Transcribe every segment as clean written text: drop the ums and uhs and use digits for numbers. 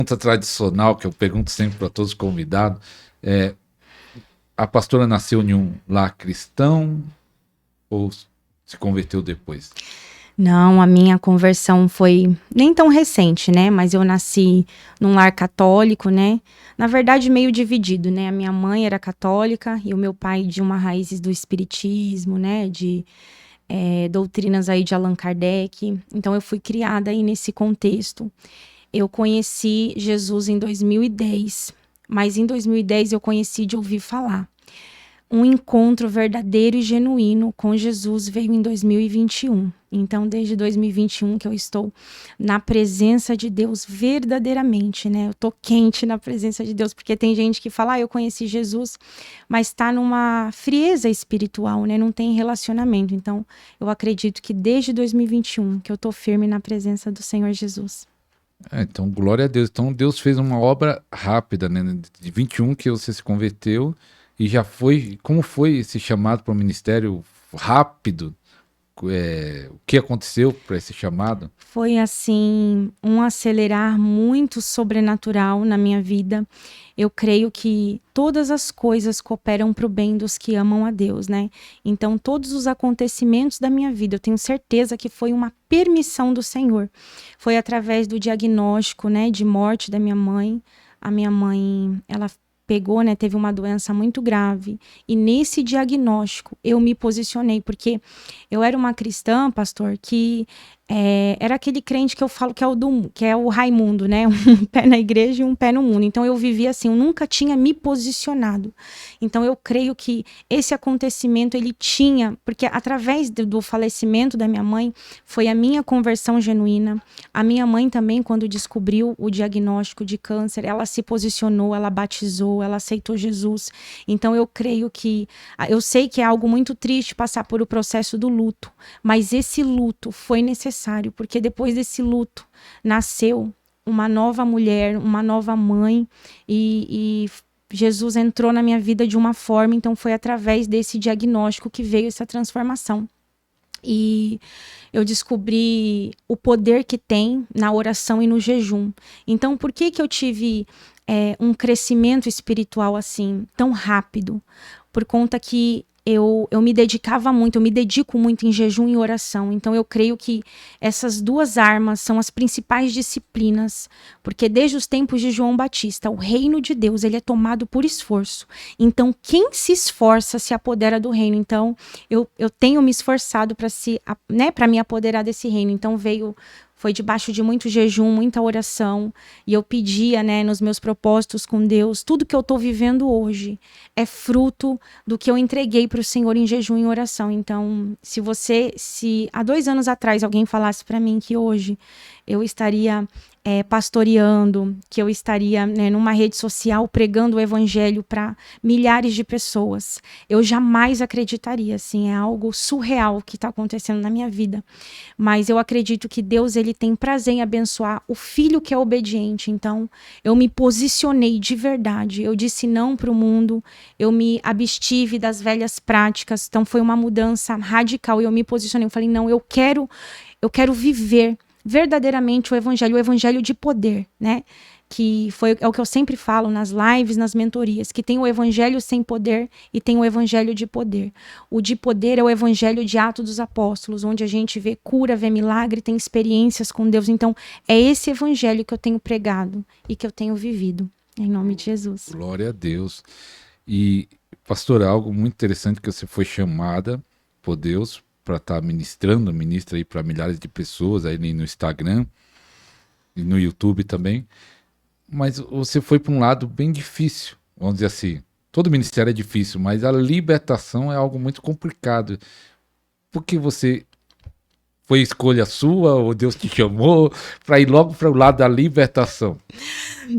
Pergunta tradicional que eu pergunto sempre para todos os convidados. A pastora nasceu em um lar cristão ou se converteu depois? Não, a minha conversão foi nem tão recente, né? Mas eu nasci num lar católico, né? Na verdade, meio dividido, né? A minha mãe era católica e o meu pai de uma raiz do espiritismo, né? De doutrinas aí de Allan Kardec. Então, eu fui criada aí nesse contexto. Eu conheci Jesus em 2010, mas em 2010 eu conheci de ouvir falar. Um encontro verdadeiro e genuíno com Jesus veio em 2021. Então, desde 2021 que eu estou na presença de Deus verdadeiramente, né? Eu tô quente na presença de Deus, porque tem gente que fala, eu conheci Jesus, mas está numa frieza espiritual, né? Não tem relacionamento. Então, eu acredito que desde 2021 que eu tô firme na presença do Senhor Jesus. Então, glória a Deus. Então, Deus fez uma obra rápida, né? De 21 que você se converteu e já foi. Como foi esse chamado para o ministério rápido? O que aconteceu para esse chamado? Foi assim, um acelerar muito sobrenatural na minha vida. Eu creio que todas as coisas cooperam para o bem dos que amam a Deus, né? Então, todos os acontecimentos da minha vida, eu tenho certeza que foi uma permissão do Senhor. Foi através do diagnóstico, né, de morte da minha mãe. A minha mãe, ela pegou, né, teve uma doença muito grave. E nesse diagnóstico, eu me posicionei, porque eu era uma cristã, pastor, que era aquele crente que eu falo que é o Raimundo, né? Um pé na igreja e um pé no mundo. Então eu vivia assim, eu nunca tinha me posicionado. Então eu creio que esse acontecimento ele tinha, porque através do falecimento da minha mãe, foi a minha conversão genuína. A minha mãe também, quando descobriu o diagnóstico de câncer, ela se posicionou, ela batizou, ela aceitou Jesus. Então eu creio que, eu sei que é algo muito triste passar por o processo do luto, mas esse luto foi necessário, porque depois desse luto nasceu uma nova mulher, uma nova mãe, e Jesus entrou na minha vida de uma forma, então foi através desse diagnóstico que veio essa transformação. E eu descobri o poder que tem na oração e no jejum. Então, por que eu tive um crescimento espiritual assim, tão rápido? Por conta que eu me dedicava muito, eu me dedico muito em jejum e oração. Então eu creio que essas duas armas são as principais disciplinas, porque desde os tempos de João Batista, o reino de Deus ele é tomado por esforço. Então quem se esforça se apodera do reino. Então eu tenho me esforçado para me apoderar desse reino. Então foi debaixo de muito jejum, muita oração, e eu pedia, né, nos meus propósitos com Deus, tudo que eu estou vivendo hoje é fruto do que eu entreguei para o Senhor em jejum e oração. Então, se há 2 anos atrás alguém falasse para mim que hoje eu estaria pastoreando, que eu estaria, né, numa rede social pregando o evangelho para milhares de pessoas, eu jamais acreditaria, assim, é algo surreal que está acontecendo na minha vida. Mas eu acredito que Deus ele tem prazer em abençoar o filho que é obediente. Então, eu me posicionei de verdade. Eu disse não para o mundo, eu me abstive das velhas práticas. Então, foi uma mudança radical. E eu me posicionei, eu falei, não, eu quero viver verdadeiramente o evangelho de poder, né? É o que eu sempre falo nas lives, nas mentorias, que tem o evangelho sem poder e tem o evangelho de poder. O de poder é o evangelho de Atos dos Apóstolos, onde a gente vê cura, vê milagre, tem experiências com Deus. Então, é esse evangelho que eu tenho pregado e que eu tenho vivido, em nome de Jesus. Glória a Deus. E, pastor, algo muito interessante que você foi chamada por Deus para estar ministra aí para milhares de pessoas aí no Instagram e no YouTube também. Mas você foi para um lado bem difícil, vamos dizer assim. Todo ministério é difícil, mas a libertação é algo muito complicado. Por que você foi escolha sua ou Deus te chamou para ir logo para o lado da libertação?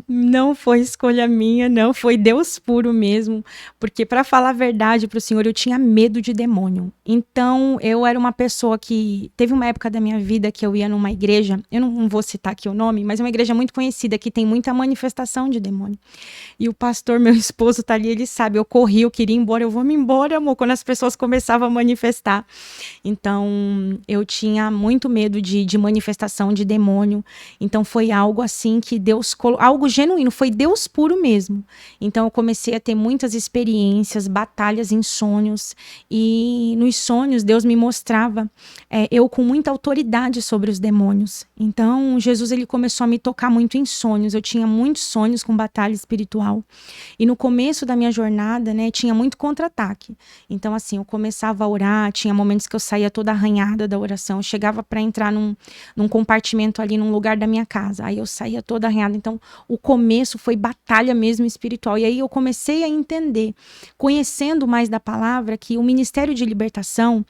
Não foi escolha minha, não, foi Deus puro mesmo, porque para falar a verdade para o Senhor, eu tinha medo de demônio. Então, eu era uma pessoa que teve uma época da minha vida que eu ia numa igreja, eu não vou citar aqui o nome, mas é uma igreja muito conhecida que tem muita manifestação de demônio. E o pastor, meu esposo, tá ali, ele sabe, eu corri, eu queria ir embora, eu vou me embora, amor, quando as pessoas começavam a manifestar. Então, eu tinha muito medo de manifestação de demônio. Então, foi algo assim que Deus colocou, algo genuíno, foi Deus puro mesmo. Então, eu comecei a ter muitas experiências, batalhas em sonhos. E nos sonhos, Deus me mostrava eu com muita autoridade sobre os demônios. Então, Jesus, ele começou a me tocar muito em sonhos. Eu tinha muitos sonhos com batalha espiritual. E no começo da minha jornada, né, tinha muito contra-ataque. Então, assim, eu começava a orar, tinha momentos que eu saía toda arranhada da oração, eu chegava para entrar num compartimento ali, num lugar da minha casa, aí eu saía toda arranhada. Então, o começo foi batalha mesmo espiritual. E aí eu comecei a entender, conhecendo mais da palavra, que o ministério de libertação,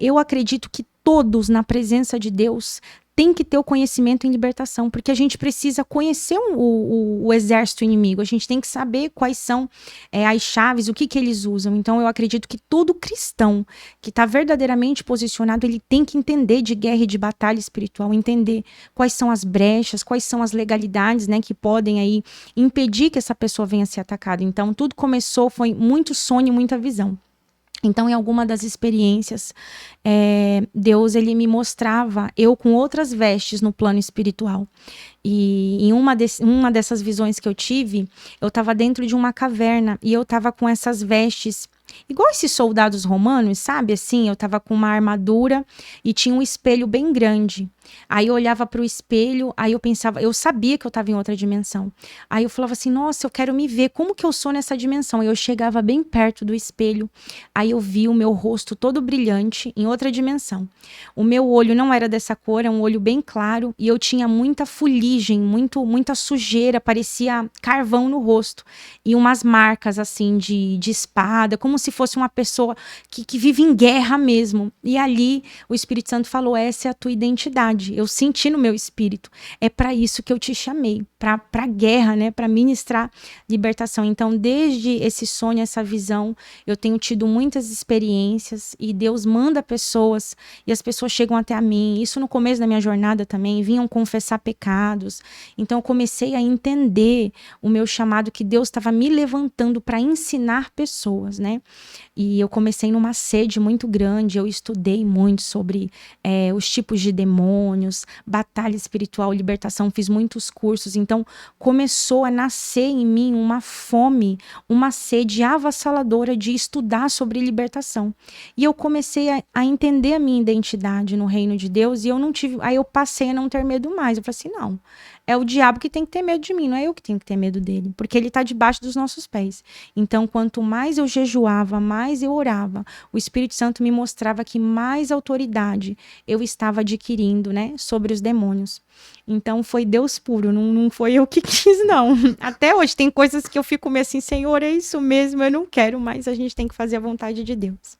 eu acredito que todos na presença de Deus tem que ter o conhecimento em libertação, porque a gente precisa conhecer o exército inimigo, a gente tem que saber quais são as chaves, o que eles usam. Então eu acredito que todo cristão que está verdadeiramente posicionado, ele tem que entender de guerra e de batalha espiritual, entender quais são as brechas, quais são as legalidades, né, que podem aí impedir que essa pessoa venha a ser atacada. Então tudo começou, foi muito sonho, muita visão. Então, em alguma das experiências, Deus, ele me mostrava eu com outras vestes no plano espiritual. E em uma dessas visões que eu tive, eu estava dentro de uma caverna e eu estava com essas vestes, igual esses soldados romanos, sabe? Assim, eu estava com uma armadura e tinha um espelho bem grande. Aí eu olhava para o espelho, aí eu pensava, eu sabia que eu estava em outra dimensão. Aí eu falava assim, nossa, eu quero me ver, como que eu sou nessa dimensão? Aí eu chegava bem perto do espelho, aí eu vi o meu rosto todo brilhante em outra dimensão. O meu olho não era dessa cor, é um olho bem claro, e eu tinha muita fuligem, muita sujeira, parecia carvão no rosto. E umas marcas assim de espada, como se fosse uma pessoa que vive em guerra mesmo. E ali o Espírito Santo falou, essa é a tua identidade. Eu senti no meu espírito. É para isso que eu te chamei, para guerra, né? Para ministrar libertação. Então, desde esse sonho, essa visão, eu tenho tido muitas experiências e Deus manda pessoas e as pessoas chegam até a mim. Isso no começo da minha jornada também, vinham confessar pecados. Então, eu comecei a entender o meu chamado, que Deus estava me levantando para ensinar pessoas, né? E eu comecei numa sede muito grande, eu estudei muito sobre os tipos de demônios, batalha espiritual, libertação, fiz muitos cursos. Então, começou a nascer em mim uma fome, uma sede avassaladora de estudar sobre libertação. E eu comecei a entender a minha identidade no reino de Deus e eu não tive. Aí eu passei a não ter medo mais. Eu falei assim, não. É o diabo que tem que ter medo de mim, não é eu que tenho que ter medo dele, porque ele está debaixo dos nossos pés. Então, quanto mais eu jejuava, mais eu orava, o Espírito Santo me mostrava que mais autoridade eu estava adquirindo, né, sobre os demônios. Então, foi Deus puro, não foi eu que quis, não. Até hoje tem coisas que eu fico meio assim, Senhor, é isso mesmo, eu não quero, mas a gente tem que fazer a vontade de Deus.